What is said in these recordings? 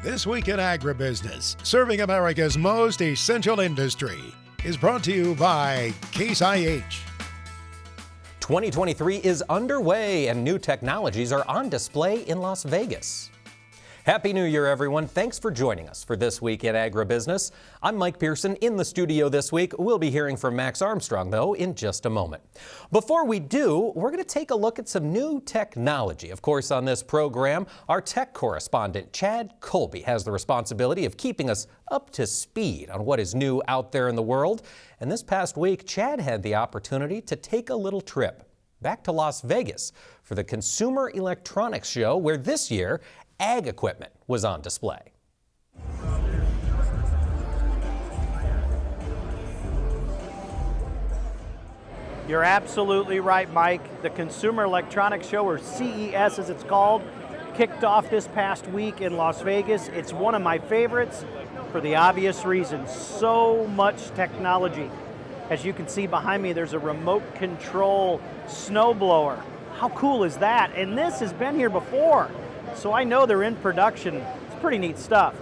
This Week in Agribusiness, serving America's most essential industry, is brought to you by Case IH. 2023 is underway and new technologies are on display in Las Vegas. Happy New Year, everyone. Thanks for joining us for This Week in Agribusiness. I'm Mike Pearson. In the studio this week, we'll be hearing from Max Armstrong, though, in just a moment. Before we do, we're going to take a look at some new technology. Of course, on this program, our tech correspondent, Chad Colby, has the responsibility of keeping us up to speed on what is new out there in the world. And this past week, Chad had the opportunity to take a little trip back to Las Vegas for the Consumer Electronics Show, where this year, ag equipment was on display. You're absolutely right, Mike. The Consumer Electronics Show, or CES as it's called, kicked off this past week in Las Vegas. It's one of my favorites for the obvious reason. So much technology. As you can see behind me, there's a remote control snowblower. How cool is that? And this has been here before, so I know they're in production. It's pretty neat stuff.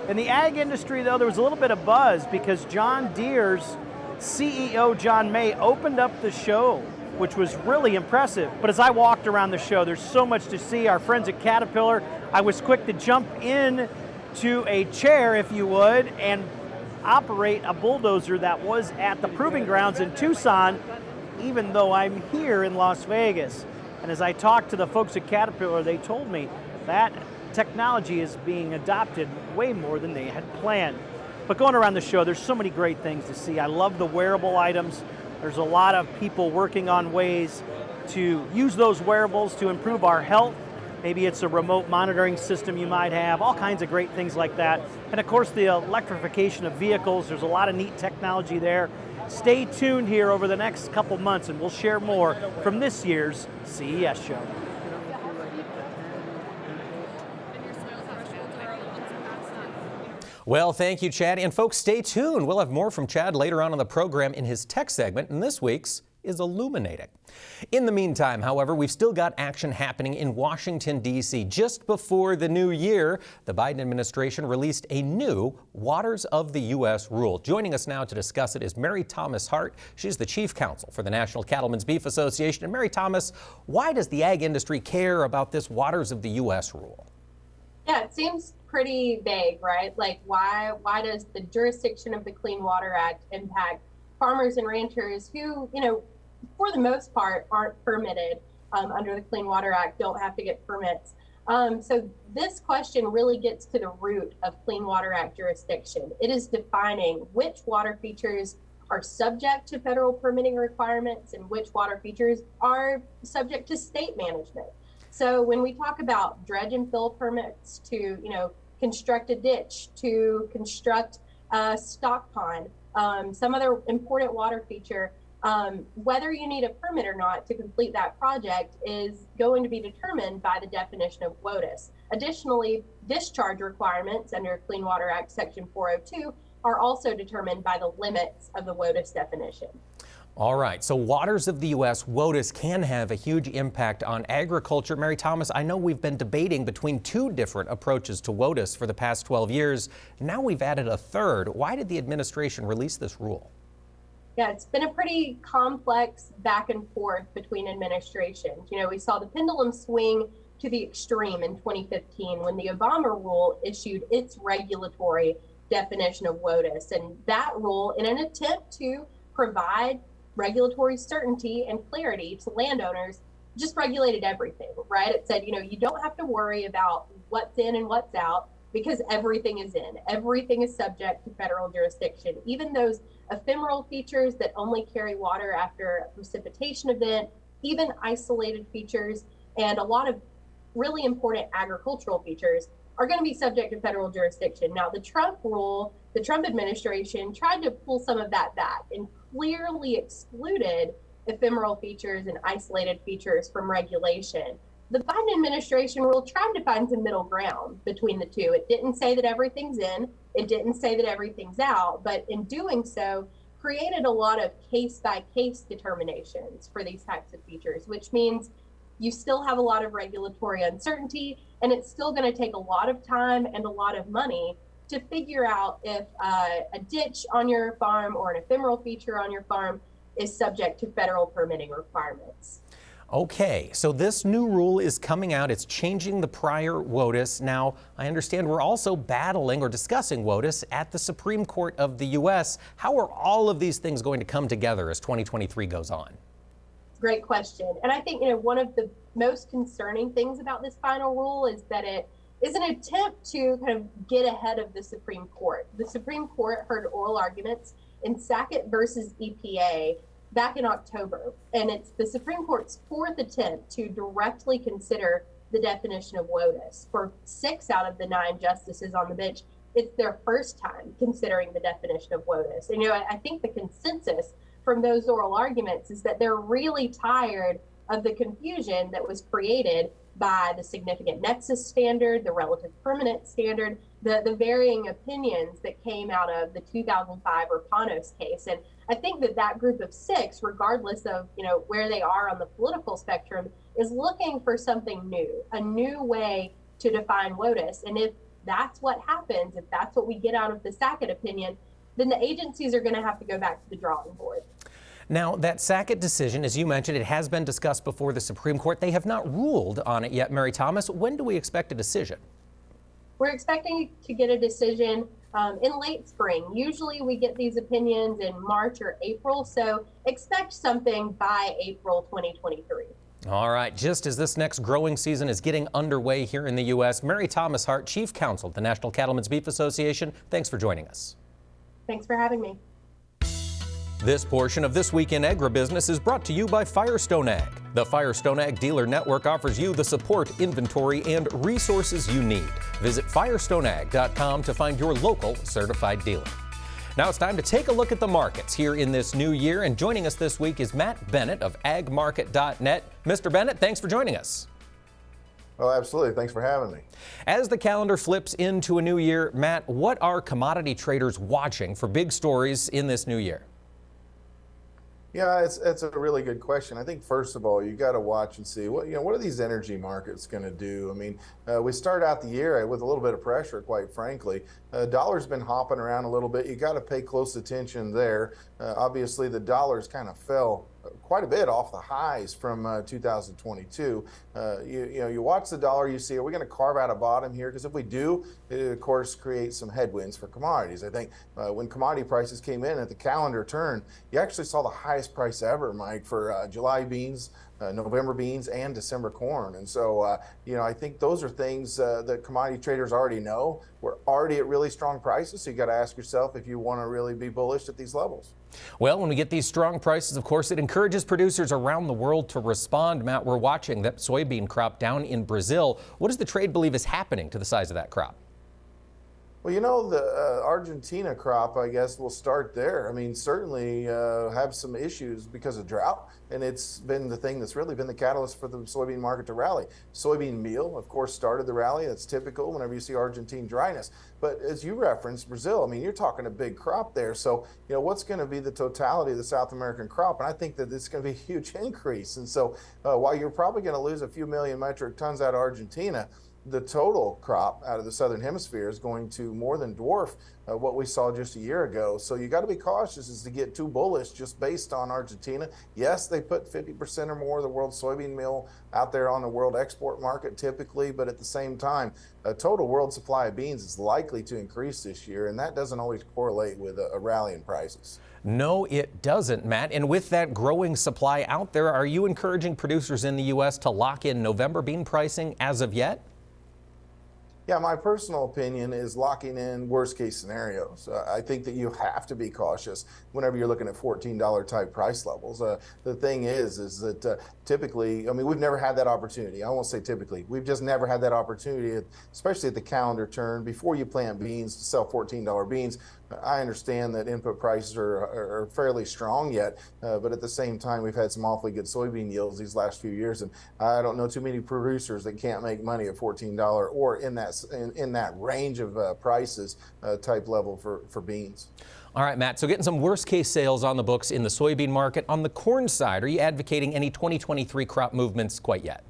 In the ag industry, though, there was a little bit of buzz because John Deere's CEO, John May, opened up the show, which was really impressive. But as I walked around the show, there's so much to see. Our friends at Caterpillar, I was quick to jump in to a chair, if you would, and operate a bulldozer that was at the proving grounds in Tucson, even though I'm here in Las Vegas. And as I talked to the folks at Caterpillar, they told me that technology is being adopted way more than they had planned. But going around the show, there's so many great things to see. I love the wearable items. There's a lot of people working on ways to use those wearables to improve our health. Maybe it's a remote monitoring system you might have, all kinds of great things like that. And of course, the electrification of vehicles, there's a lot of neat technology there. Stay tuned here over the next couple months and we'll share more from this year's CES show. Well, thank you, Chad. And folks, stay tuned. We'll have more from Chad later on in the program in his tech segment, and this week's is illuminating. In the meantime, however, we've still got action happening in Washington, D.C. Just before the new year, the Biden administration released a new Waters of the U.S. rule. Joining us now to discuss it is Mary Thomas Hart. She's the chief counsel for the National Cattlemen's Beef Association. And Mary Thomas, why does the ag industry care about this Waters of the U.S. rule? Yeah, it seems pretty vague, right? Like, why does the jurisdiction of the Clean Water Act impact farmers and ranchers who, for the most part, aren't permitted under the Clean Water Act, don't have to get permits. So this question really gets to the root of Clean Water Act jurisdiction. It is defining which water features are subject to federal permitting requirements and which water features are subject to state management. So when we talk about dredge and fill permits to, construct a ditch, to construct a stock pond, some other important water feature, whether you need a permit or not to complete that project is going to be determined by the definition of WOTUS. Additionally, discharge requirements under Clean Water Act Section 402 are also determined by the limits of the WOTUS definition. All right, so Waters of the U.S., WOTUS, can have a huge impact on agriculture. Mary Thomas, I know we've been debating between two different approaches to WOTUS for the past 12 years. Now we've added a third. Why did the administration release this rule? Yeah, it's been a pretty complex back and forth between administrations. We saw the pendulum swing to the extreme in 2015 when the Obama rule issued its regulatory definition of WOTUS. And that rule, in an attempt to provide regulatory certainty and clarity to landowners, just regulated everything, right? It said, you don't have to worry about what's in and what's out because everything is in. Everything is subject to federal jurisdiction. Even those ephemeral features that only carry water after a precipitation event, even isolated features, and a lot of really important agricultural features are going to be subject to federal jurisdiction. Now, the Trump rule, the Trump administration tried to pull some of that back and clearly excluded ephemeral features and isolated features from regulation. The Biden administration rule tried to find some middle ground between the two. It didn't say that everything's in, it didn't say that everything's out, but in doing so, created a lot of case-by-case determinations for these types of features, which means you still have a lot of regulatory uncertainty, and it's still going to take a lot of time and a lot of money to figure out if a ditch on your farm or an ephemeral feature on your farm is subject to federal permitting requirements. Okay, so this new rule is coming out. It's changing the prior WOTUS. Now, I understand we're also battling or discussing WOTUS at the Supreme Court of the U.S. How are all of these things going to come together as 2023 goes on? Great question. And I think, one of the most concerning things about this final rule is that it is an attempt to kind of get ahead of the Supreme Court. The Supreme Court heard oral arguments in Sackett versus EPA back in October, and it's the Supreme Court's fourth attempt to directly consider the definition of WOTUS. For 6 out of the 9 justices on the bench, it's their first time considering the definition of WOTUS. And I think the consensus from those oral arguments is that they're really tired of the confusion that was created by the significant nexus standard, the relative permanent standard, the varying opinions that came out of the 2005 Rapanos case. And I think that group of 6, regardless of where they are on the political spectrum, is looking for something new, a new way to define WOTUS. And if that's what happens, if that's what we get out of the Sackett opinion, then the agencies are going to have to go back to the drawing board. Now, that Sackett decision, as you mentioned, it has been discussed before the Supreme Court. They have not ruled on it yet. Mary Thomas, when do we expect a decision? We're expecting to get a decision in late spring. Usually we get these opinions in March or April, so expect something by April 2023. All right, just as this next growing season is getting underway here in the U.S., Mary Thomas Hart, Chief Counsel at the National Cattlemen's Beef Association, thanks for joining us. Thanks for having me. This portion of This Week in Agribusiness is brought to you by Firestone Ag. The Firestone Ag Dealer Network offers you the support, inventory, and resources you need. Visit firestoneag.com to find your local certified dealer. Now it's time to take a look at the markets here in this new year, and joining us this week is Matt Bennett of agmarket.net. Mr. Bennett, thanks for joining us. Oh, absolutely. Thanks for having me. As the calendar flips into a new year, Matt, what are commodity traders watching for big stories in this new year? Yeah, it's a really good question. I think first of all, you got to watch and see what are these energy markets going to do. I mean, we start out the year with a little bit of pressure, quite frankly. Dollar's been hopping around a little bit. You got to pay close attention there. Obviously, the dollar's kind of fell quite a bit off the highs from 2022. You watch the dollar, you see, are we going to carve out a bottom here? Because if we do, it of course creates some headwinds for commodities. I think when commodity prices came in at the calendar turn, you actually saw the highest price ever, Mike, for July beans, November beans, and December corn. And so, I think those are things that commodity traders already know. We're already at really strong prices, so you got to ask yourself if you want to really be bullish at these levels. Well, when we get these strong prices, of course, it encourages producers around the world to respond. Matt, we're watching that soybean crop down in Brazil. What does the trade believe is happening to the size of that crop? Well, the Argentina crop, I guess, will start there. I mean, certainly have some issues because of drought, and it's been the thing that's really been the catalyst for the soybean market to rally. Soybean meal, of course, started the rally. That's typical whenever you see Argentine dryness. But as you referenced, Brazil, I mean, you're talking a big crop there. So, what's going to be the totality of the South American crop? And I think that it's going to be a huge increase. And so while you're probably going to lose a few million metric tons out of Argentina, the total crop out of the Southern Hemisphere is going to more than dwarf what we saw just a year ago. So you got to be cautious as to get too bullish just based on Argentina. Yes, they put 50% or more of the world's soybean meal out there on the world export market typically, but at the same time, a total world supply of beans is likely to increase this year, and that doesn't always correlate with a rally in prices. No, it doesn't, Matt. And with that growing supply out there, are you encouraging producers in the U.S. to lock in November bean pricing as of yet? Yeah, my personal opinion is locking in worst case scenarios. I think that you have to be cautious whenever you're looking at $14 type price levels. The thing is that typically, I mean, we've never had that opportunity. I won't say typically. We've just never had that opportunity, especially at the calendar turn, before you plant beans, to sell $14 beans. I understand that input prices are fairly strong yet, but at the same time, we've had some awfully good soybean yields these last few years, and I don't know too many producers that can't make money at $14 or in that range of prices type level for beans. All right, Matt, so getting some worst case sales on the books in the soybean market. On the corn side, are you advocating any 2023 crop movements quite yet?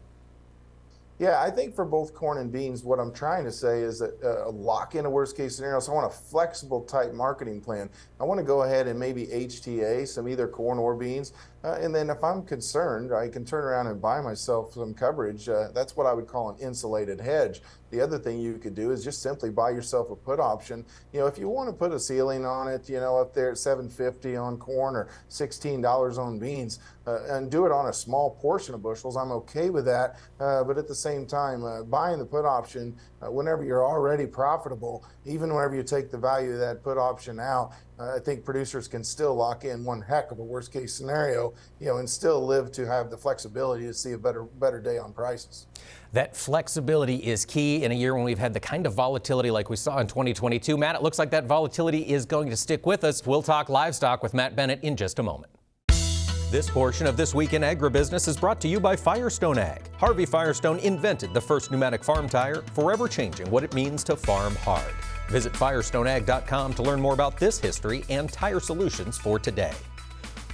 Yeah, I think for both corn and beans, what I'm trying to say is that lock in a worst case scenario. So I want a flexible type marketing plan. I want to go ahead and maybe HTA some either corn or beans. And then if I'm concerned, I can turn around and buy myself some coverage. That's what I would call an insulated hedge. The other thing you could do is just simply buy yourself a put option. You know, if you want to put a ceiling on it, you know, up there at $7.50 on corn or $16 on beans, and do it on a small portion of bushels, I'm okay with that. But at the same time, buying the put option whenever you're already profitable, even whenever you take the value of that put option out, I think producers can still lock in one heck of a worst case scenario, you know, and still live to have the flexibility to see a better day on prices. That flexibility is key in a year when we've had the kind of volatility like we saw in 2022. Matt, it looks like that volatility is going to stick with us. We'll talk livestock with Matt Bennett in just a moment. This portion of This Week in Agribusiness is brought to you by Firestone Ag. Harvey Firestone invented the first pneumatic farm tire, forever changing what it means to farm hard. Visit firestoneag.com to learn more about this history and tire solutions for today.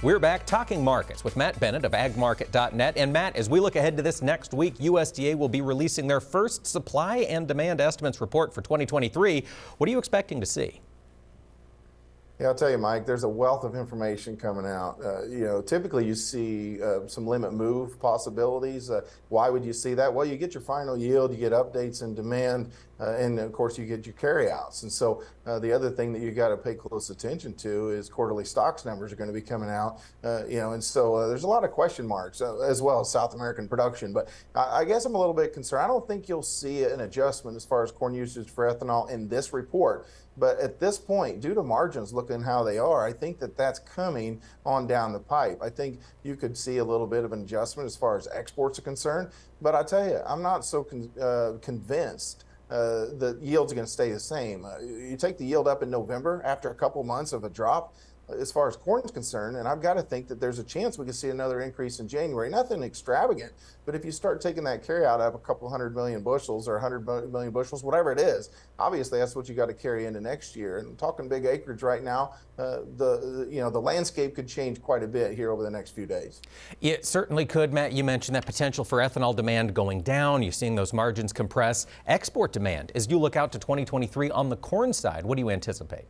We're back talking markets with Matt Bennett of agmarket.net. And Matt, as we look ahead to this next week, USDA will be releasing their first supply and demand estimates report for 2023. What are you expecting to see? Yeah, I'll tell you, Mike, there's a wealth of information coming out. You know, typically you see some limit move possibilities. Why would you see that? Well, you get your final yield, you get updates in demand, and of course you get your carryouts. And so the other thing that you got to pay close attention to is quarterly stocks numbers are going to be coming out. You know, and so there's a lot of question marks as well as South American production. But I guess I'm a little bit concerned. I don't think you'll see an adjustment as far as corn usage for ethanol in this report. But at this point, due to margins looking how they are, I think that that's coming on down the pipe. I think you could see a little bit of an adjustment as far as exports are concerned. But I tell you, I'm not so convinced the yields are going to stay the same. You take the yield up in November after a couple months of a drop, as far as corn is concerned, and I've got to think that there's a chance we could see another increase in January. Nothing extravagant, but if you start taking that carryout up a couple 100 million bushels or 100 million bushels, whatever it is, obviously that's what you got to carry into next year. And talking big acreage right now, the landscape could change quite a bit here over the next few days. It certainly could, Matt. You mentioned that potential for ethanol demand going down. You're seeing those margins compress. Export demand, as you look out to 2023 on the corn side, what do you anticipate?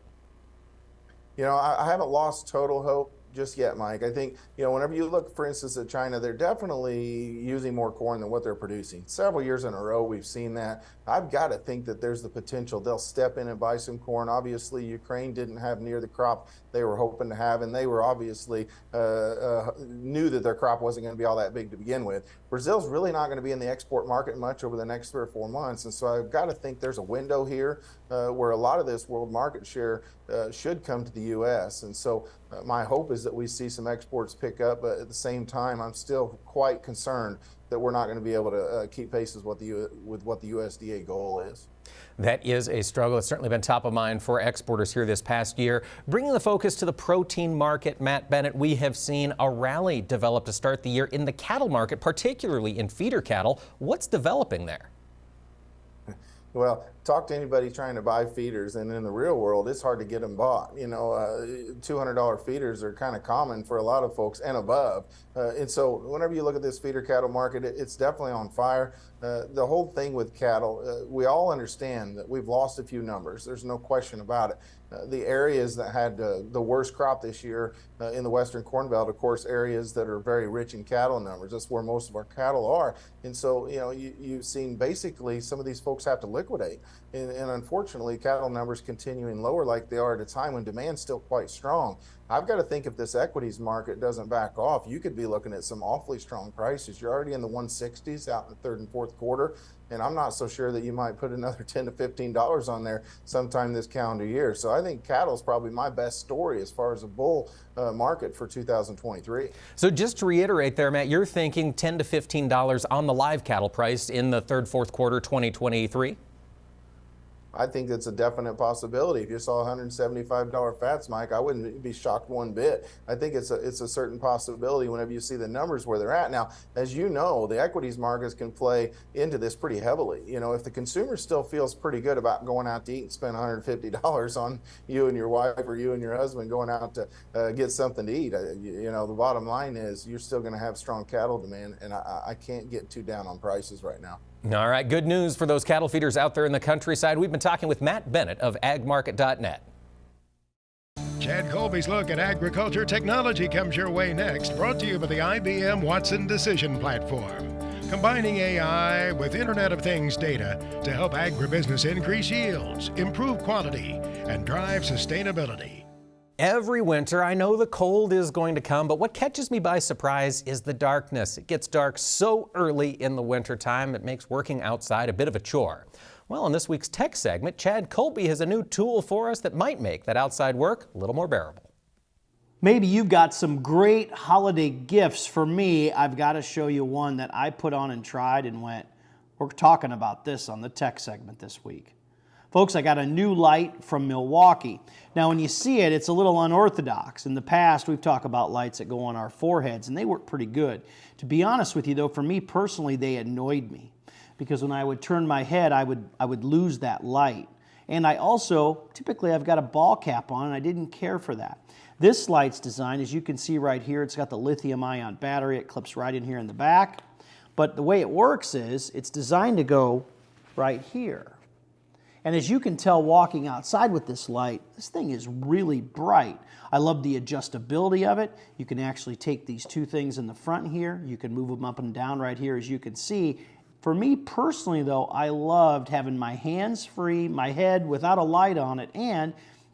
You know, I haven't lost total hope just yet, Mike. I think, you know, whenever you look, for instance, at China, they're definitely using more corn than what they're producing. Several years in a row, we've seen that. I've got to think that there's the potential they'll step in and buy some corn. Obviously, Ukraine didn't have near the crop they were hoping to have, and they were obviously knew that their crop wasn't going to be all that big to begin with. Brazil's really not going to be in the export market much over the next 3 or 4 months, and so I've got to think there's a window here where a lot of this world market share should come to the U.S. And so my hope is that we see some exports pick up, but at the same time, I'm still quite concerned that we're not going to be able to keep pace with what the USDA goal is. That is a struggle. It's certainly been top of mind for exporters here this past year. Bringing the focus to the protein market, Matt Bennett, we have seen a rally develop to start the year in the cattle market, particularly in feeder cattle. What's developing there? Well, talk to anybody trying to buy feeders, and in the real world, it's hard to get them bought. You know, $200 feeders are kind of common for a lot of folks and above. And so whenever you look at this feeder cattle market, it's definitely on fire. The whole thing with cattle, we all understand that we've lost a few numbers. There's no question about it. The areas that had the worst crop this year in the Western Corn Belt, of course, areas that are very rich in cattle numbers. That's where most of our cattle are. And so, you know, you've seen basically some of these folks have to liquidate. And unfortunately, cattle numbers continuing lower like they are at a time when demand's still quite strong. I've got to think if this equities market doesn't back off, you could be looking at some awfully strong prices. You're already in the 160s out in the third and fourth quarter, and I'm not so sure that you might put another $10 to $15 on there sometime this calendar year. So I think cattle is probably my best story as far as a bull market for 2023. So just to reiterate there, Matt, you're thinking $10 to $15 on the live cattle price in the third, fourth quarter 2023? I think it's a definite possibility. If you saw $175 fats, Mike, I wouldn't be shocked one bit. I think it's a certain possibility whenever you see the numbers where they're at. Now, as you know, the equities markets can play into this pretty heavily. You know, if the consumer still feels pretty good about going out to eat and spend $150 on you and your wife or you and your husband going out to get something to eat, you know, the bottom line is you're still going to have strong cattle demand, and I can't get too down on prices right now. All right, good news for those cattle feeders out there in the countryside. We've been talking with Matt Bennett of agmarket.net. Chad Colby's look at agriculture technology comes your way next, brought to you by the IBM Watson Decision Platform, combining AI with Internet of Things data to help agribusiness increase yields, improve quality, and drive sustainability. Every winter, I know the cold is going to come, but what catches me by surprise is the darkness. It gets dark so early in the wintertime, it makes working outside a bit of a chore. Well, in this week's tech segment, Chad Colby has a new tool for us that might make that outside work a little more bearable. Maybe you've got some great holiday gifts. For me, I've got to show you one that I put on and tried and went, we're talking about this on the tech segment this week. Folks, I got a new light from Milwaukee. Now, when you see it, it's a little unorthodox. In the past, we've talked about lights that go on our foreheads, and they work pretty good. To be honest with you, though, for me personally, they annoyed me because when I would turn my head, I would lose that light. And I also, typically, I've got a ball cap on, and I didn't care for that. This light's design, as you can see right here, it's got the lithium-ion battery. It clips right in here in the back. But the way it works is it's designed to go right here. And as you can tell walking outside with this light, this thing is really bright. I love the adjustability of it. You can actually take these two things in the front here. You can move them up and down right here, as you can see. For me personally, though, I loved having my hands free, my head without a light on it, and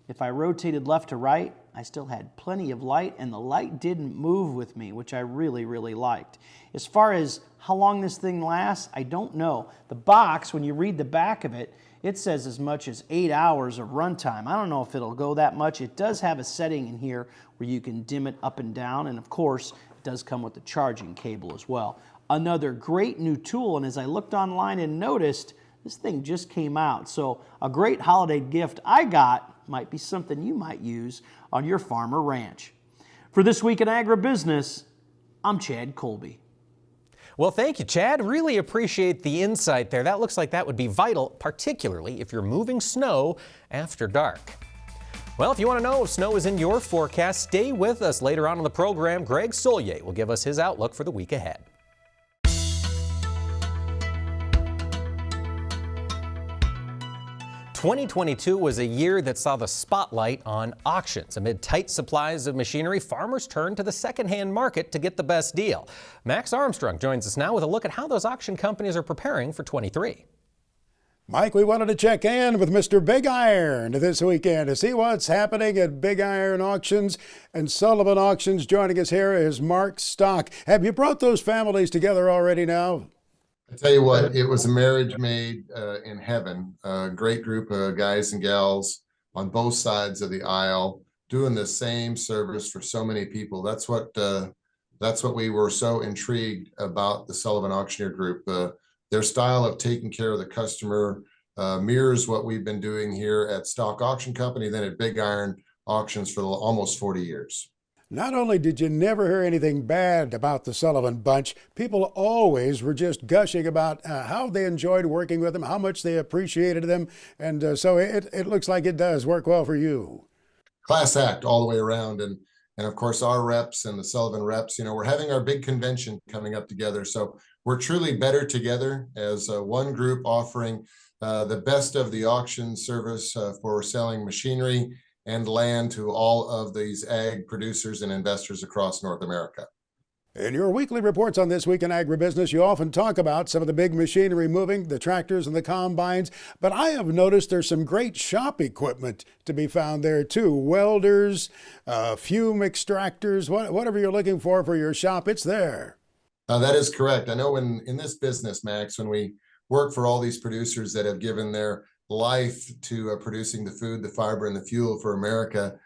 if I rotated left to right, I still had plenty of light, and the light didn't move with me, which I really, really liked. As far as how long this thing lasts, I don't know. The box, when you read the back of it, it says as much as 8 hours of runtime. I don't know if it'll go that much. It does have a setting in here where you can dim it up and down, and of course, it does come with the charging cable as well. Another great new tool, and as I looked online and noticed, this thing just came out. So a great holiday gift I got might be something you might use on your farm or ranch. For This Week in Agribusiness, I'm Chad Colby. Well, thank you, Chad. Really appreciate the insight there. That looks like that would be vital, particularly if you're moving snow after dark. Well, if you want to know if snow is in your forecast, stay with us. Later on in the program, Greg Solier will give us his outlook for the week ahead. 2022 was a year that saw the spotlight on auctions. Amid tight supplies of machinery, farmers turned to the secondhand market to get the best deal. Max Armstrong joins us now with a look at how those auction companies are preparing for 23. Mike, we wanted to check in with Mr. Big Iron this weekend to see what's happening at Big Iron Auctions. And Sullivan Auctions joining us here is Mark Stock. Have you brought those families together already now? I tell you what, it was a marriage made in heaven. A great group of guys and gals on both sides of the aisle doing the same service for so many people. That's what we were so intrigued about the Sullivan Auctioneer Group. Their style of taking care of the customer mirrors what we've been doing here at Stock Auction Company, then at Big Iron Auctions for almost 40 years. Not only did you never hear anything bad about the Sullivan Bunch, people always were just gushing about how they enjoyed working with them, how much they appreciated them, and so it looks like it does work well for you. Class act all the way around, and of course our reps and the Sullivan reps, we're having our big convention coming up together, so we're truly better together as one group offering the best of the auction service for selling machinery and land to all of these ag producers and investors across North America. In your weekly reports on This Week in Agribusiness, you often talk about some of the big machinery moving, the tractors and the combines, but I have noticed there's some great shop equipment to be found there too. Welders, fume extractors, whatever you're looking for your shop, it's there. That is correct. I know in this business, Max, when we work for all these producers that have given their life to producing the food, the fiber, and the fuel for America,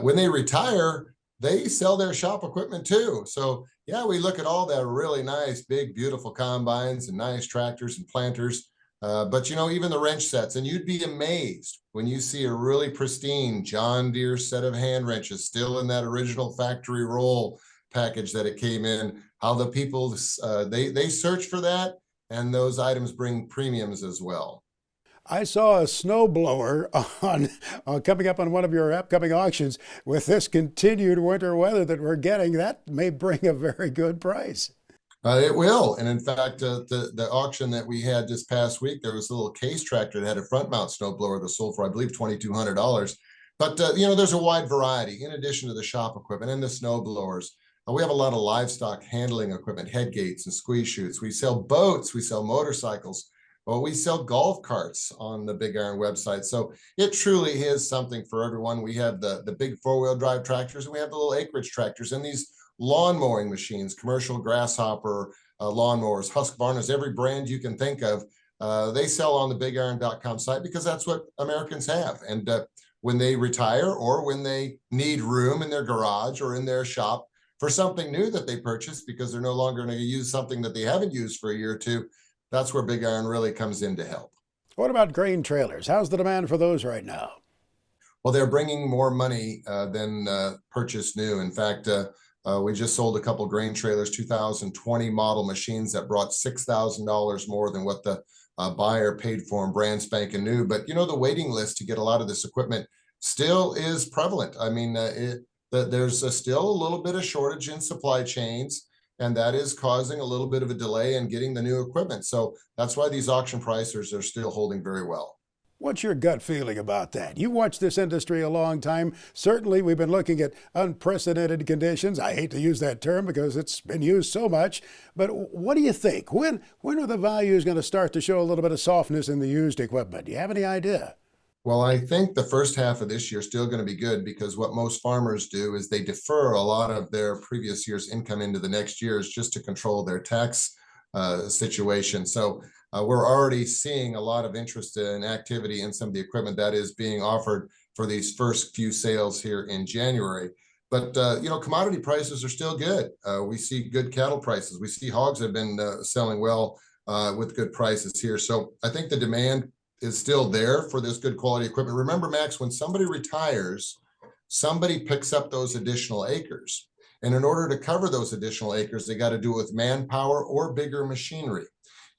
when they retire, they sell their shop equipment too. So yeah, we look at all that really nice, big, beautiful combines and nice tractors and planters, but even the wrench sets, and you'd be amazed when you see a really pristine John Deere set of hand wrenches still in that original factory roll package that it came in, how the people, they search for that, and those items bring premiums as well. I saw a snowblower coming up on one of your upcoming auctions. With this continued winter weather that we're getting, that may bring a very good price. It will. And in fact, the auction that we had this past week, there was a little case tractor that had a front mount snowblower that sold for, I believe, $2,200. But, there's a wide variety in addition to the shop equipment and the snow blowers. We have a lot of livestock handling equipment, head gates and squeeze chutes. We sell boats, we sell motorcycles. Well, we sell golf carts on the Big Iron website. So it truly is something for everyone. We have the big four-wheel drive tractors, and we have the little acreage tractors and these lawn mowing machines, commercial grasshopper lawnmowers, Husqvarna's, every brand you can think of. They sell on the bigiron.com site because that's what Americans have. And when they retire or when they need room in their garage or in their shop for something new that they purchase because they're no longer going to use something that they haven't used for a year or two, that's where Big Iron really comes in to help. What about grain trailers? How's the demand for those right now? Well, they're bringing more money than purchased new. In fact, we just sold a couple grain trailers, 2020 model machines that brought $6,000 more than what the buyer paid for them, brand spanking new. But, the waiting list to get a lot of this equipment still is prevalent. I mean, there's still a little bit of shortage in supply chains, and that is causing a little bit of a delay in getting the new equipment. So that's why these auction prices are still holding very well. What's your gut feeling about that? You watched this industry a long time. Certainly, we've been looking at unprecedented conditions. I hate to use that term because it's been used so much. But what do you think? When are the values going to start to show a little bit of softness in the used equipment? Do you have any idea? Well, I think the first half of this year is still going to be good because what most farmers do is they defer a lot of their previous year's income into the next year's just to control their tax situation. So we're already seeing a lot of interest and activity in some of the equipment that is being offered for these first few sales here in January. But, commodity prices are still good. We see good cattle prices. We see hogs have been selling well with good prices here. So I think the demand is still there for this good quality equipment. Remember, Max, when somebody retires, somebody picks up those additional acres. And in order to cover those additional acres, they got to do it with manpower or bigger machinery.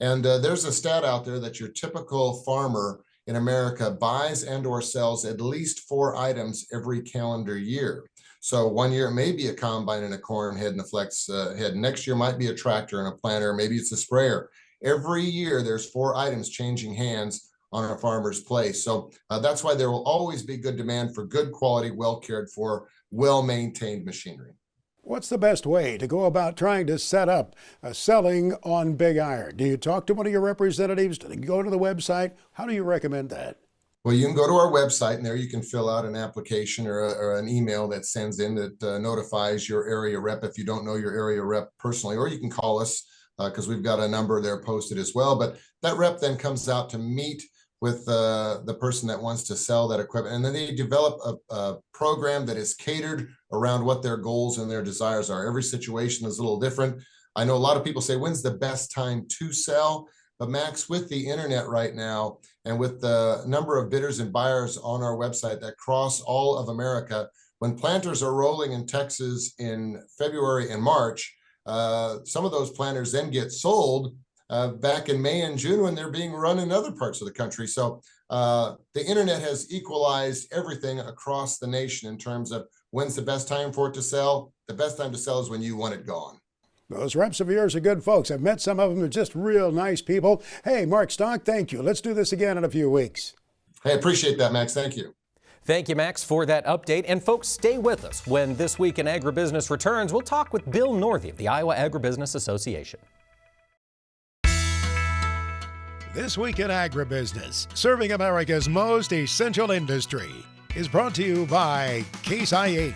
And there's a stat out there that your typical farmer in America buys and or sells at least 4 items every calendar year. So one year it may be a combine and a corn head and a flex head. Next year might be a tractor and a planter. Maybe it's a sprayer. Every year there's 4 items changing hands on a farmer's place. So that's why there will always be good demand for good quality, well cared for, well-maintained machinery. What's the best way to go about trying to set up selling on Big Iron? Do you talk to one of your representatives? Do they go to the website? How do you recommend that? Well, you can go to our website, and there you can fill out an application or an email that sends in that notifies your area rep if you don't know your area rep personally, or you can call us because we've got a number there posted as well. But that rep then comes out to meet with the person that wants to sell that equipment. And then they develop a program that is catered around what their goals and their desires are. Every situation is a little different. I know a lot of people say, when's the best time to sell? But Max, with the internet right now, and with the number of bidders and buyers on our website that cross all of America, when planters are rolling in Texas in February and March, some of those planters then get sold back in May and June when they're being run in other parts of the country. So the internet has equalized everything across the nation in terms of when's the best time for it to sell. The best time to sell is when you want it gone. Those reps of yours are good folks. I've met some of them. They're just real nice people. Hey, Mark Stock, thank you. Let's do this again in a few weeks. Hey, appreciate that, Max. Thank you. Thank you, Max, for that update. And folks, stay with us. When This Week in Agribusiness returns, we'll talk with Bill Northey of the Iowa Agribusiness Association. This Week in Agribusiness, serving America's most essential industry, is brought to you by Case IH.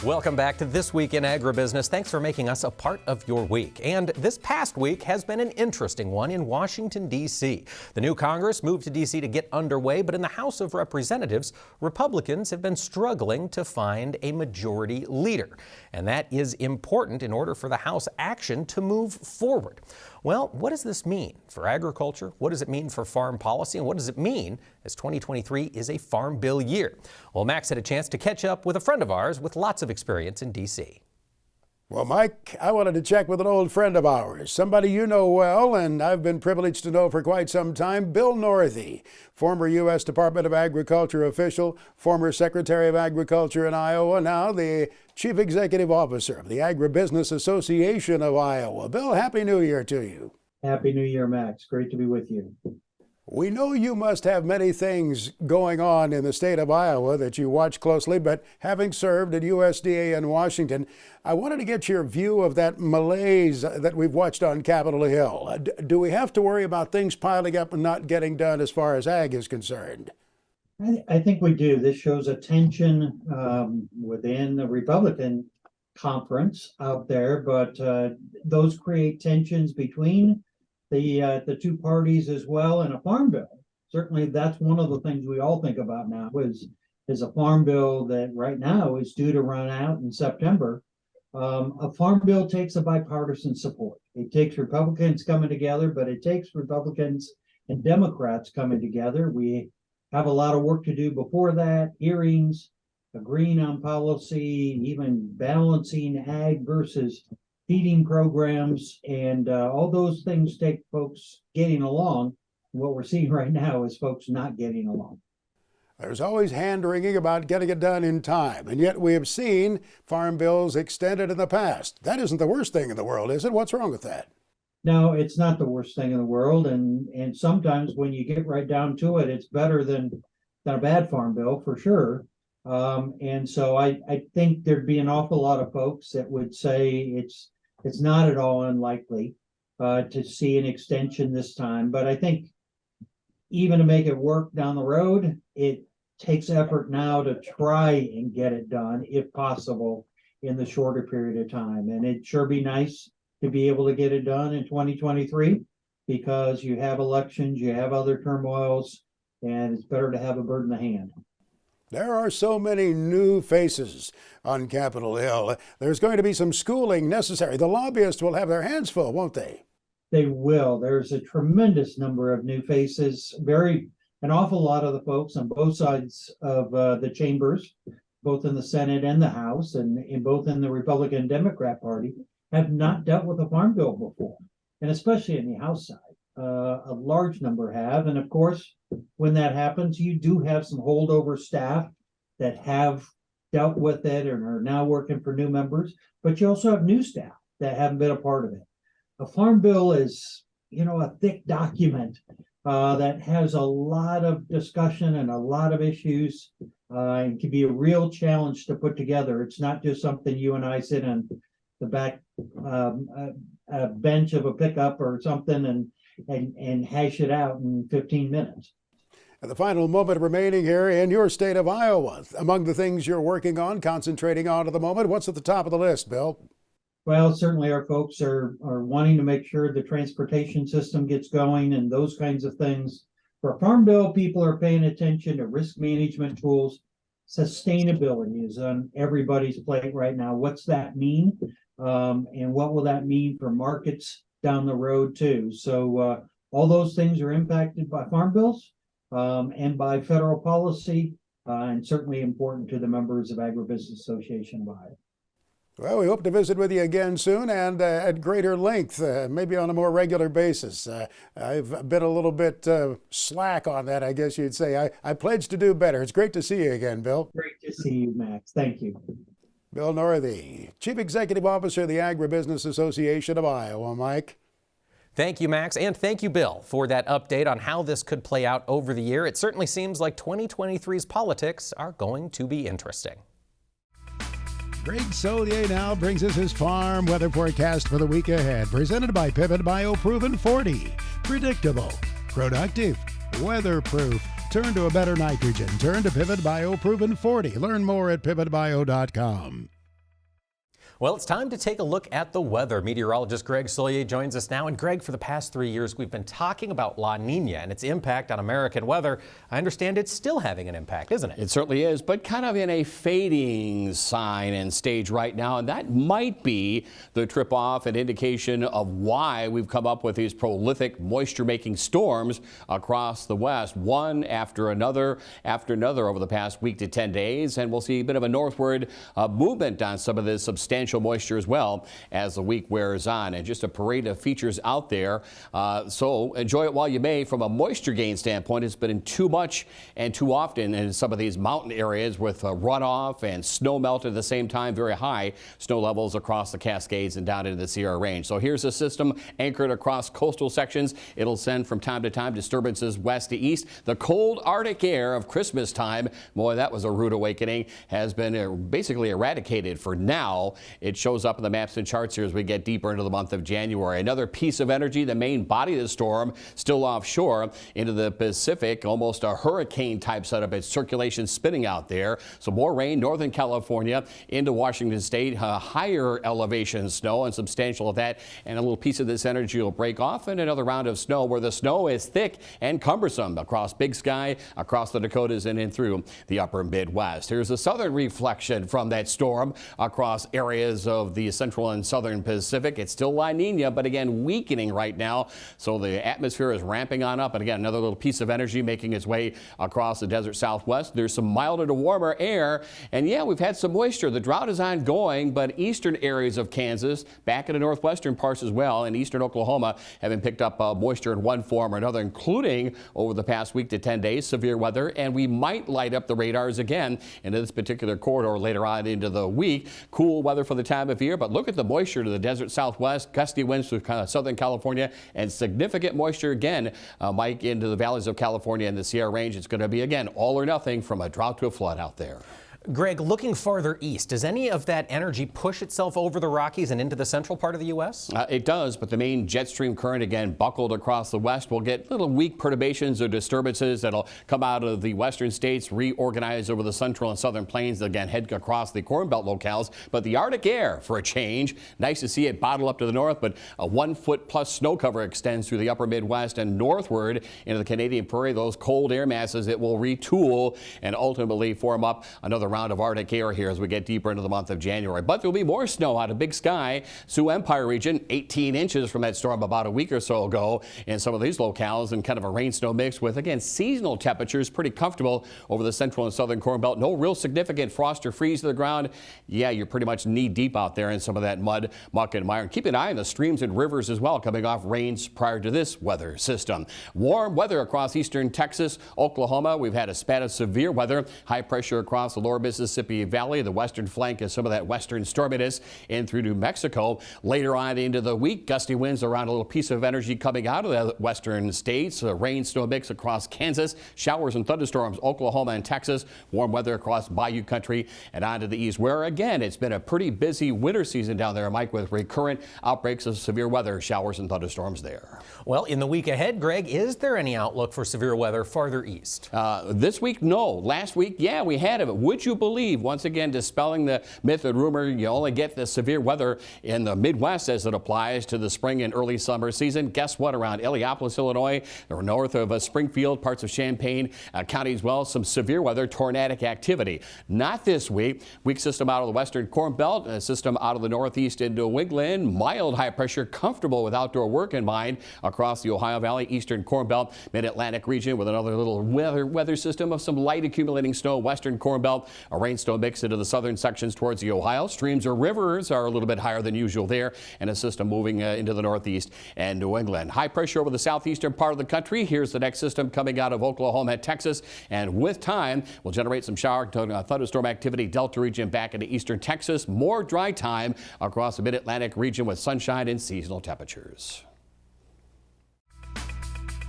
Welcome back to This Week in Agribusiness. Thanks for making us a part of your week. And this past week has been an interesting one in Washington, D.C. The new Congress moved to D.C. to get underway, but in the House of Representatives, Republicans have been struggling to find a majority leader. And that is important in order for the House action to move forward. Well, what does this mean for agriculture? What does it mean for farm policy? And what does it mean as 2023 is a Farm Bill year? Well, Max had a chance to catch up with a friend of ours with lots of experience in D.C. Well, Mike, I wanted to check with an old friend of ours, somebody you know well, and I've been privileged to know for quite some time, Bill Northey, former U.S. Department of Agriculture official, former Secretary of Agriculture in Iowa, now the Chief Executive Officer of the Agribusiness Association of Iowa. Bill, Happy New Year to you. Happy New Year, Max. Great to be with you. We know you must have many things going on in the state of Iowa that you watch closely, but having served at USDA in Washington, I wanted to get your view of that malaise that we've watched on Capitol Hill. Do we have to worry about things piling up and not getting done as far as ag is concerned? I think we do. This shows a tension within the Republican conference out there, but those create tensions between the two parties as well, and a farm bill. Certainly that's one of the things we all think about now is a farm bill that right now is due to run out in September. A farm bill takes a bipartisan support. It takes Republicans coming together, but it takes Republicans and Democrats coming together. We have a lot of work to do before that, hearings, agreeing on policy, even balancing ag versus feeding programs, and all those things take folks getting along. What we're seeing right now is folks not getting along. There's always hand-wringing about getting it done in time, and yet we have seen farm bills extended in the past. That isn't the worst thing in the world, is it? What's wrong with that? No, it's not the worst thing in the world, and sometimes when you get right down to it, it's better than a bad farm bill, for sure. And so I think there'd be an awful lot of folks that would say it's not at all unlikely to see an extension this time. But I think even to make it work down the road, it takes effort now to try and get it done, if possible, in the shorter period of time. And it'd sure be nice to be able to get it done in 2023, because you have elections, you have other turmoils, and it's better to have a bird in the hand. There are so many new faces on Capitol Hill. There's going to be some schooling necessary. The lobbyists will have their hands full, won't they? They will. There's a tremendous number of new faces. An awful lot of the folks on both sides of the chambers, both in the Senate and the House, and both in the Republican and Democrat Party, have not dealt with a farm bill before, and especially in the House side. A large number have, and of course, when that happens, you do have some holdover staff that have dealt with it and are now working for new members, but you also have new staff that haven't been a part of it. A farm bill is, a thick document that has a lot of discussion and a lot of issues, and can be a real challenge to put together. It's not just something you and I sit on the back bench of a pickup or something and hash it out in 15 minutes. And the final moment remaining here in your state of Iowa. Among the things you're working on, concentrating on at the moment, what's at the top of the list, Bill? Well, certainly our folks are wanting to make sure the transportation system gets going and those kinds of things. For a farm bill, people are paying attention to risk management tools. Sustainability is on everybody's plate right now. What's that mean? And what will that mean for markets down the road too? So all those things are impacted by farm bills and by federal policy, and certainly important to the members of Agribusiness Association of Iowa. Well, we hope to visit with you again soon and at greater length, maybe on a more regular basis. I've been a little bit slack on that, I guess you'd say. I pledge to do better. It's great to see you again, Bill. Great to see you, Max. Thank you. Bill Northey, Chief Executive Officer of the Agribusiness Association of Iowa. Mike? Thank you, Max, and thank you, Bill, for that update on how this could play out over the year. It certainly seems like 2023's politics are going to be interesting. Greg Solier now brings us his farm weather forecast for the week ahead, presented by Pivot Bio Proven 40. Predictable, productive, weatherproof. Turn to a better nitrogen. Turn to Pivot Bio Proven 40. Learn more at pivotbio.com. Well, it's time to take a look at the weather. Meteorologist Greg Solier joins us now. And Greg, for the past 3 years, we've been talking about La Nina and its impact on American weather. I understand it's still having an impact, isn't it? It certainly is, but kind of in a fading sign and stage right now. And that might be the trip off, an indication of why we've come up with these prolific moisture-making storms across the West, one after another over the past week to 10 days. And we'll see a bit of a northward movement on some of this substantial substantial moisture as well as the week wears on. And just a parade of features out there. So enjoy it while you may. From a moisture gain standpoint, it's been too much and too often in some of these mountain areas with runoff and snow melt at the same time. Very high snow levels across the Cascades and down into the Sierra Range. So here's a system anchored across coastal sections. It'll send from time to time disturbances west to east. The cold Arctic air of Christmas time, boy, that was a rude awakening, has been basically eradicated for now. It shows up in the maps and charts here as we get deeper into the month of January. Another piece of energy, the main body of the storm, still offshore into the Pacific, almost a hurricane type setup. It's circulation spinning out there. So more rain, northern California into Washington State, higher elevation snow and substantial of that. And a little piece of this energy will break off in another round of snow where the snow is thick and cumbersome across Big Sky, across the Dakotas and in through the upper Midwest. Here's a southern reflection from that storm across areas of the central and southern Pacific. It's still La Nina, but again, weakening right now. So the atmosphere is ramping on up. And again, another little piece of energy making its way across the desert Southwest. There's some milder to warmer air. And yeah, we've had some moisture. The drought is ongoing, but eastern areas of Kansas, back in the northwestern parts as well, and eastern Oklahoma have been picked up moisture in one form or another, including over the past week to 10 days, severe weather. And we might light up the radars again into this particular corridor later on into the week. Cool weather for the time of year, but look at the moisture to the desert Southwest, gusty winds to southern California, and significant moisture again, Mike, into the valleys of California and the Sierra Range. It's going to be, again, all or nothing from a drought to a flood out there. Greg, looking farther east, does any of that energy push itself over the Rockies and into the central part of the U.S.? It does, but the main jet stream current, again, buckled across the west. We'll get little weak perturbations or disturbances that'll come out of the western states, reorganize over the central and southern plains, again, head across the Corn Belt locales. But the Arctic air, for a change, nice to see it bottle up to the north, but a 1 foot plus snow cover extends through the upper Midwest and northward into the Canadian Prairie. Those cold air masses, it will retool and ultimately form up another round of Arctic air here as we get deeper into the month of January. But there'll be more snow out of Big Sky, Sioux Empire region, 18 inches from that storm about a week or so ago in some of these locales, and kind of a rain snow mix with, again, seasonal temperatures pretty comfortable over the central and southern Corn Belt. No real significant frost or freeze to the ground. Yeah, you're pretty much knee deep out there in some of that mud, muck, and mire. And keep an eye on the streams and rivers as well, coming off rains prior to this weather system. Warm weather across eastern Texas, Oklahoma. We've had a spat of severe weather, high pressure across the lower Mississippi Valley, the western flank of some of that western storminess in through New Mexico. Later on into the week, gusty winds around a little piece of energy coming out of the western states. Rain snow mix across Kansas, showers and thunderstorms, Oklahoma and Texas. Warm weather across Bayou country and on to the east, where again, it's been a pretty busy winter season down there, Mike, with recurrent outbreaks of severe weather, showers and thunderstorms there. Well, in the week ahead, Greg, is there any outlook for severe weather farther east? This week, no. Last week, yeah, we had it. Would you believe, once again, dispelling the myth and rumor, you only get the severe weather in the Midwest as it applies to the spring and early summer season. Guess what? Around Illiopolis, Illinois, or north of Springfield, parts of Champaign County as well, some severe weather, tornadic activity. Not this week. Weak system out of the western Corn Belt, a system out of the northeast into New England. Mild high pressure, comfortable with outdoor work in mind across the Ohio Valley, eastern Corn Belt, mid-Atlantic region with another little weather system of some light accumulating snow, western Corn Belt, a rain snow mix into the southern sections towards the Ohio. Streams or rivers are a little bit higher than usual there, and a system moving into the northeast and New England. High pressure over the southeastern part of the country. Here's the next system coming out of Oklahoma and Texas, and with time will generate some shower thunderstorm activity. Delta region back into eastern Texas. More dry time across the mid-Atlantic region with sunshine and seasonal temperatures.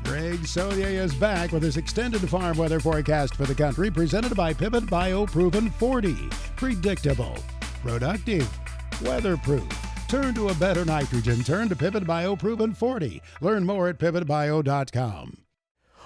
Greg Solier is back with his extended farm weather forecast for the country, presented by Pivot BioProven 40. Predictable, productive, weatherproof. Turn to a better nitrogen. Turn to Pivot BioProven 40. Learn more at pivotbio.com.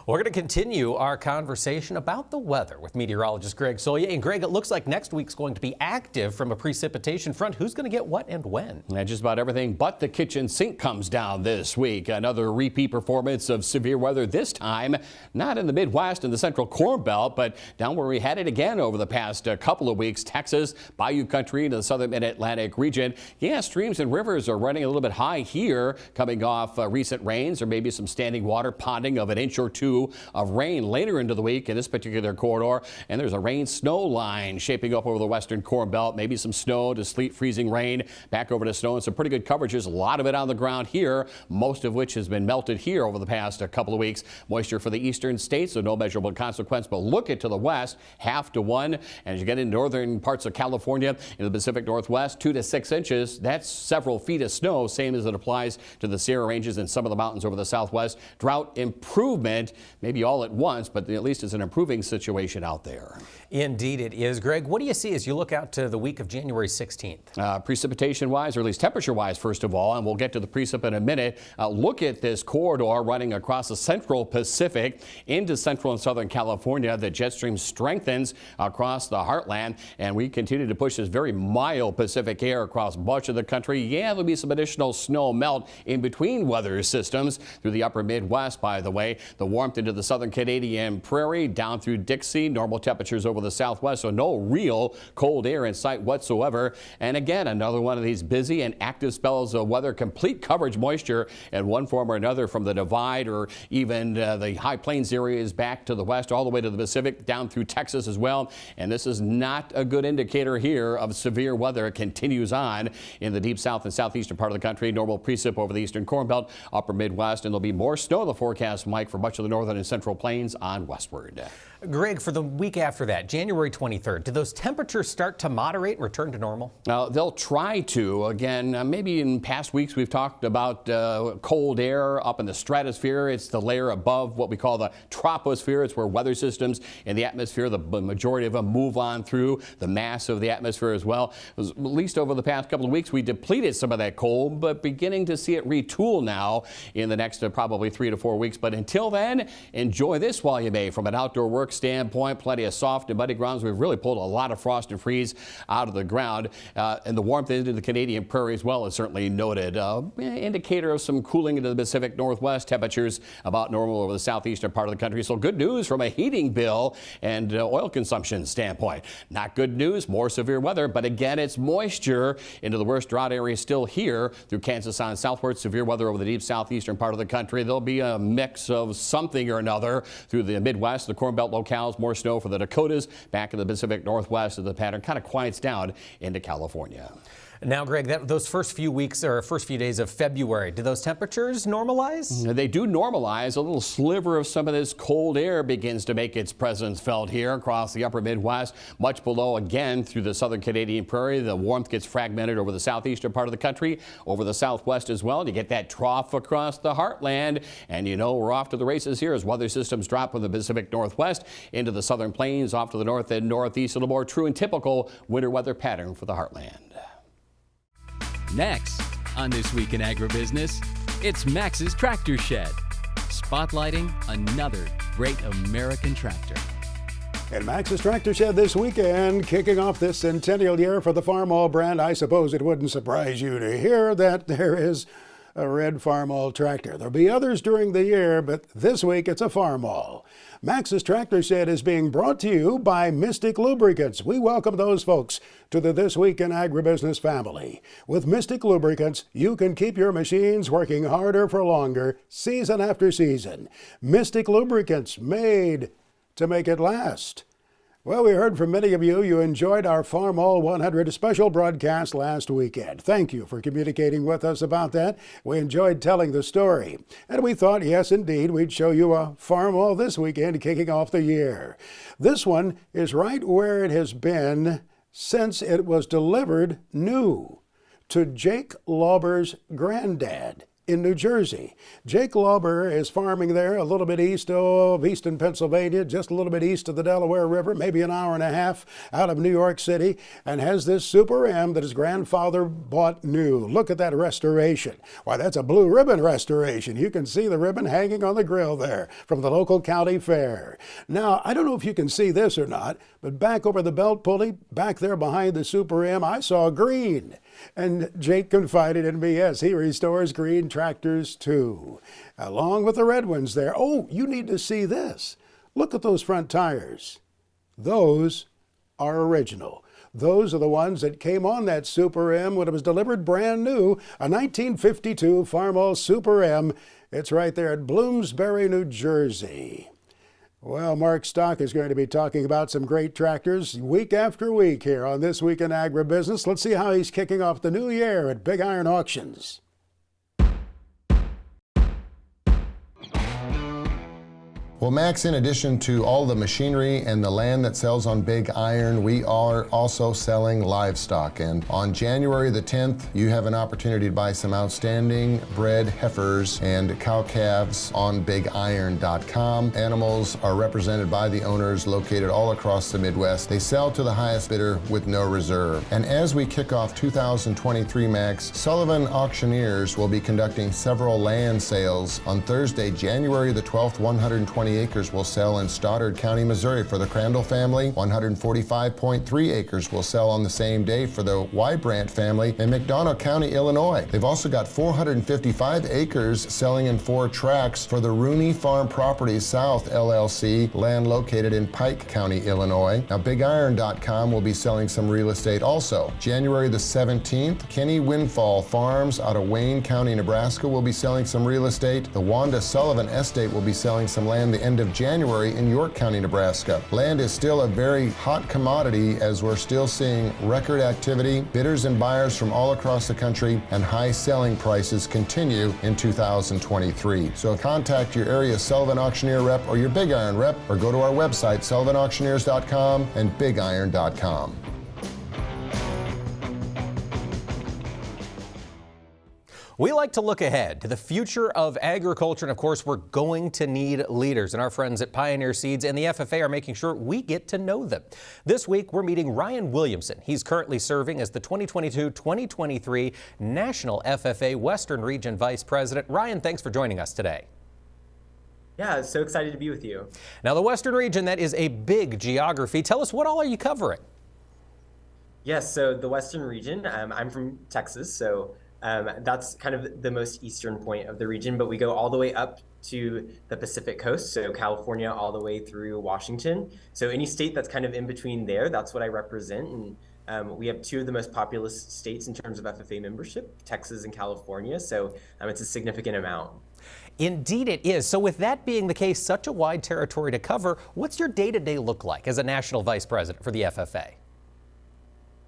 We're going to continue our conversation about the weather with meteorologist Greg Solier. And Greg, it looks like next week's going to be active from a precipitation front. Who's going to get what and when? And just about everything but the kitchen sink comes down this week. Another repeat performance of severe weather, this time not in the Midwest and the central Corn Belt, but down where we had it again over the past couple of weeks. Texas, Bayou country into the southern mid-Atlantic region. Yeah, streams and rivers are running a little bit high here, coming off recent rains or maybe some standing water, ponding of an inch or two 2 of rain later into the week in this particular corridor. And there's a rain-snow line shaping up over the western Corn Belt. Maybe some snow to sleet, freezing rain, back over to snow, and some pretty good coverages. A lot of it on the ground here, most of which has been melted here over the past couple of weeks. Moisture for the eastern states, so no measurable consequence. But look at to the west, 0.5 to 1. And as you get in northern parts of California, in the Pacific Northwest, 2 to 6 inches. That's several feet of snow, same as it applies to the Sierra Ranges and some of the mountains over the southwest. Drought improvement, maybe all at once, but at least it's an improving situation out there. Indeed it is. Greg, what do you see as you look out to the week of January 16th? Precipitation-wise, or at least temperature-wise, first of all, and we'll get to the precip in a minute. Look at this corridor running across the central Pacific into central and southern California. The jet stream strengthens across the heartland, and we continue to push this very mild Pacific air across much of the country. Yeah, there'll be some additional snow melt in between weather systems through the upper Midwest, by the way. The warmth into the southern Canadian prairie, down through Dixie, normal temperatures over the southwest, so no real cold air in sight whatsoever. And again, another one of these busy and active spells of weather, complete coverage moisture in one form or another from the divide or even the high plains areas back to the west, all the way to the Pacific, down through Texas as well. And this is not a good indicator here of severe weather. It continues on in the deep south and southeastern part of the country. Normal precip over the eastern Corn Belt, upper Midwest, and there'll be more snow in the forecast, Mike, for much of the northern and central plains on westward. Greg, for the week after that, January 23rd, do those temperatures start to moderate and return to normal? They'll try to. Again, maybe in past weeks we've talked about cold air up in the stratosphere. It's the layer above what we call the troposphere. It's where weather systems in the atmosphere, the majority of them move on through the mass of the atmosphere as well. At least over the past couple of weeks, we depleted some of that cold, but beginning to see it retool now in the next probably 3 to 4 weeks. But until then, enjoy this while you may. From an outdoor work standpoint, plenty of soft and muddy grounds. We've really pulled a lot of frost and freeze out of the ground, and the warmth into the Canadian prairie as well is certainly noted. Indicator of some cooling into the Pacific Northwest. Temperatures about normal over the southeastern part of the country. So good news from a heating bill and oil consumption standpoint. Not good news, more severe weather, but again, it's moisture into the worst drought area still here through Kansas on southward. Severe weather over the deep southeastern part of the country. There'll be a mix of something or another through the Midwest, the Corn Belt locales, more snow for the Dakotas, back in the Pacific Northwest as the pattern kind of quiets down into California. Now, Greg, those first few weeks or first few days of February, do those temperatures normalize? They do normalize. A little sliver of some of this cold air begins to make its presence felt here across the upper Midwest, much below again through the southern Canadian prairie. The warmth gets fragmented over the southeastern part of the country, over the southwest as well. You get that trough across the heartland, and you know we're off to the races here as weather systems drop from the Pacific Northwest into the southern plains, off to the north and northeast. A little more true and typical winter weather pattern for the heartland. Next on This Week in Agribusiness, it's Max's Tractor Shed, spotlighting another great American tractor. And Max's Tractor Shed this weekend, kicking off this centennial year for the Farmall brand. I suppose it wouldn't surprise you to hear that there is a red Farmall tractor. There'll be others during the year, but this week it's a Farmall. Max's Tractor Shed is being brought to you by Mystic Lubricants. We welcome those folks to the This Week in Agribusiness family. With Mystic Lubricants, you can keep your machines working harder for longer, season after season. Mystic Lubricants, made to make it last. Well, we heard from many of you. You enjoyed our Farmall 100 special broadcast last weekend. Thank you for communicating with us about that. We enjoyed telling the story. And we thought, yes, indeed, we'd show you a Farmall this weekend kicking off the year. This one is right where it has been since it was delivered new to Jake Lauber's granddad in New Jersey. Jake Lauber is farming there a little bit east of eastern Pennsylvania, just a little bit east of the Delaware River, maybe an hour and a half out of New York City, and has this Super M that his grandfather bought new. Look at that restoration. Why, that's a blue ribbon restoration. You can see the ribbon hanging on the grill there from the local county fair. Now, I don't know if you can see this or not, but back over the belt pulley, back there behind the Super M, I saw green. And Jake confided in me, yes, he restores green tractors too, along with the red ones there. Oh, you need to see this. Look at those front tires. Those are original. Those are the ones that came on that Super M when it was delivered brand new, a 1952 Farmall Super M. It's right there at Bloomsbury, New Jersey. Well, Mark Stock is going to be talking about some great tractors week after week here on This Week in Agribusiness. Let's see how he's kicking off the new year at Big Iron Auctions. Well, Max, in addition to all the machinery and the land that sells on Big Iron, we are also selling livestock. And on January the 10th, you have an opportunity to buy some outstanding bred heifers and cow calves on BigIron.com. Animals are represented by the owners located all across the Midwest. They sell to the highest bidder with no reserve. And as we kick off 2023, Max, Sullivan Auctioneers will be conducting several land sales. On Thursday, January the 12th, 120 acres will sell in Stoddard County, Missouri for the Crandall family. 145.3 acres will sell on the same day for the Wybrandt family in McDonough County, Illinois. They've also got 455 acres selling in 4 tracts for the Rooney Farm Properties South LLC, land located in Pike County, Illinois. Now, BigIron.com will be selling some real estate also. January the 17th, Kenny Windfall Farms out of Wayne County, Nebraska will be selling some real estate. The Wanda Sullivan Estate will be selling some land the end of January in York County, Nebraska. Land is still a very hot commodity as we're still seeing record activity, bidders and buyers from all across the country, and high selling prices continue in 2023. So contact your area Sullivan Auctioneer rep or your Big Iron rep, or go to our website, sullivanauctioneers.com and BigIron.com. We like to look ahead to the future of agriculture, and of course, we're going to need leaders, and our friends at Pioneer Seeds and the FFA are making sure we get to know them. This week, we're meeting Ryan Williamson. He's currently serving as the 2022-2023 National FFA Western Region Vice President. Ryan, thanks for joining us today. Yeah, so excited to be with you. Now, the Western Region, that is a big geography. Tell us, what all are you covering? Yes, so the Western Region, I'm from Texas, so that's kind of the most eastern point of the region, but we go all the way up to the Pacific coast, so California all the way through Washington. So any state that's kind of in between there, that's what I represent. And we have 2 of the most populous states in terms of FFA membership, Texas and California, so it's a significant amount. Indeed it is. So with that being the case, such a wide territory to cover, what's your day-to-day look like as a national vice president for the FFA?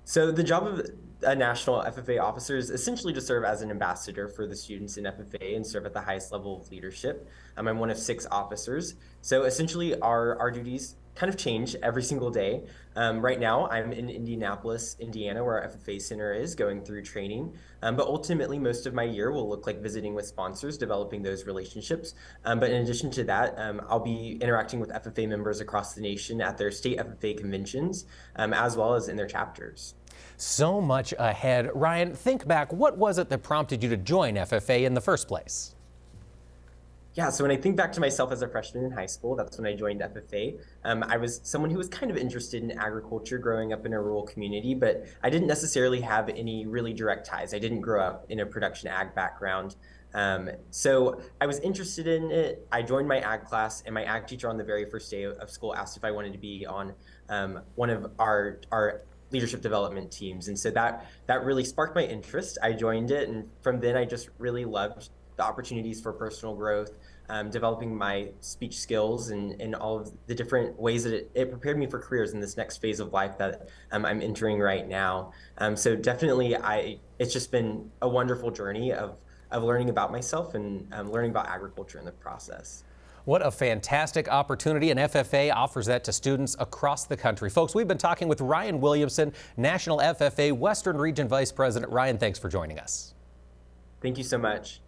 So the job of a national FFA officer is essentially to serve as an ambassador for the students in FFA and serve at the highest level of leadership. I'm one of 6 officers. So essentially our duties kind of change every single day. Right now I'm in Indianapolis, Indiana, where our FFA center is, going through training. But ultimately most of my year will look like visiting with sponsors, developing those relationships. But in addition to that, I'll be interacting with FFA members across the nation at their state FFA conventions, as well as in their chapters. So much ahead. Ryan, think back, what was it that prompted you to join FFA in the first place? Yeah, so when I think back to myself as a freshman in high school, that's when I joined FFA. I was someone who was kind of interested in agriculture growing up in a rural community, but I didn't necessarily have any really direct ties. I didn't grow up in a production ag background. So I was interested in it. I joined my ag class, and my ag teacher on the very first day of school asked if I wanted to be on one of our leadership development teams. And so that really sparked my interest. I joined it, and from then I just really loved the opportunities for personal growth, developing my speech skills and all of the different ways that it prepared me for careers in this next phase of life that I'm entering right now. So definitely it's just been a wonderful journey of learning about myself and learning about agriculture in the process. What a fantastic opportunity, and FFA offers that to students across the country. Folks, we've been talking with Ryan Williamson, National FFA Western Region Vice President. Ryan, thanks for joining us. Thank you so much.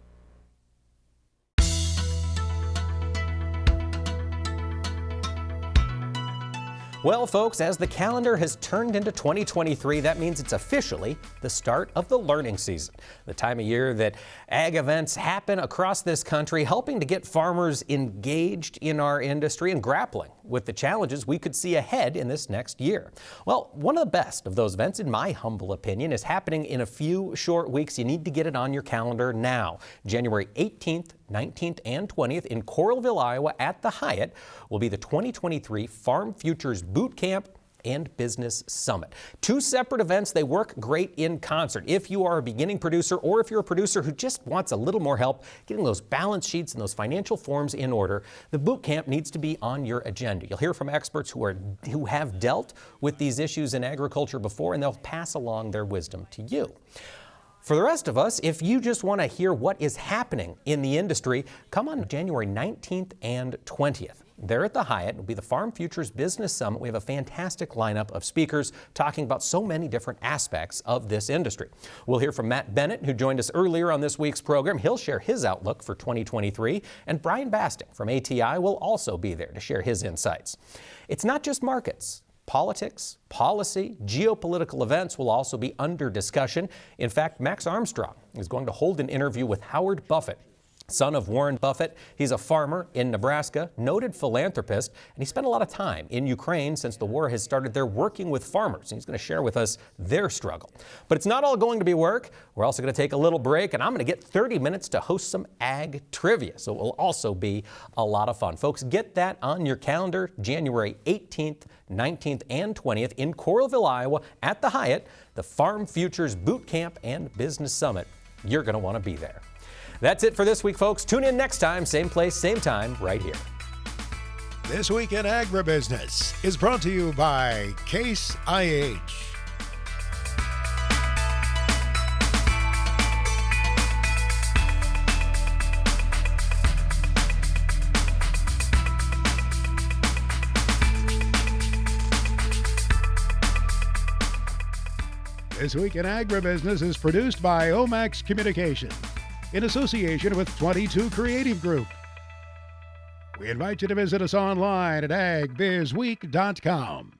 Well, folks, as the calendar has turned into 2023, that means it's officially the start of the learning season, the time of year that ag events happen across this country, helping to get farmers engaged in our industry and grappling with the challenges we could see ahead in this next year. Well, one of the best of those events, in my humble opinion, is happening in a few short weeks. You need to get it on your calendar now. January 18th, 19th, and 20th in Coralville, Iowa at the Hyatt will be the 2023 Farm Futures Boot Camp and Business Summit. Two separate events, they work great in concert. If you are a beginning producer or if you're a producer who just wants a little more help getting those balance sheets and those financial forms in order, the boot camp needs to be on your agenda. You'll hear from experts who have dealt with these issues in agriculture before, and they'll pass along their wisdom to you. For the rest of us, if you just want to hear what is happening in the industry, come on January 19th and 20th. There at the Hyatt, it'll be the Farm Futures Business Summit. We have a fantastic lineup of speakers talking about so many different aspects of this industry. We'll hear from Matt Bennett, who joined us earlier on this week's program. He'll share his outlook for 2023. And Brian Basting from ATI will also be there to share his insights. It's not just markets. Politics, policy, geopolitical events will also be under discussion. In fact, Max Armstrong is going to hold an interview with Howard Buffett, son of Warren Buffett. He's a farmer in Nebraska, noted philanthropist, and he spent a lot of time in Ukraine since the war has started there working with farmers. And he's going to share with us their struggle. But it's not all going to be work. We're also going to take a little break, and I'm going to get 30 minutes to host some ag trivia. So it will also be a lot of fun. Folks, get that on your calendar, January 18th, 19th, and 20th in Coralville, Iowa at the Hyatt, the Farm Futures Boot Camp and Business Summit. You're going to want to be there. That's it for this week, folks. Tune in next time, same place, same time, right here. This Week in Agribusiness is brought to you by Case IH. This Week in Agribusiness is produced by Omax Communications in association with 22 Creative Group. We invite you to visit us online at agbizweek.com.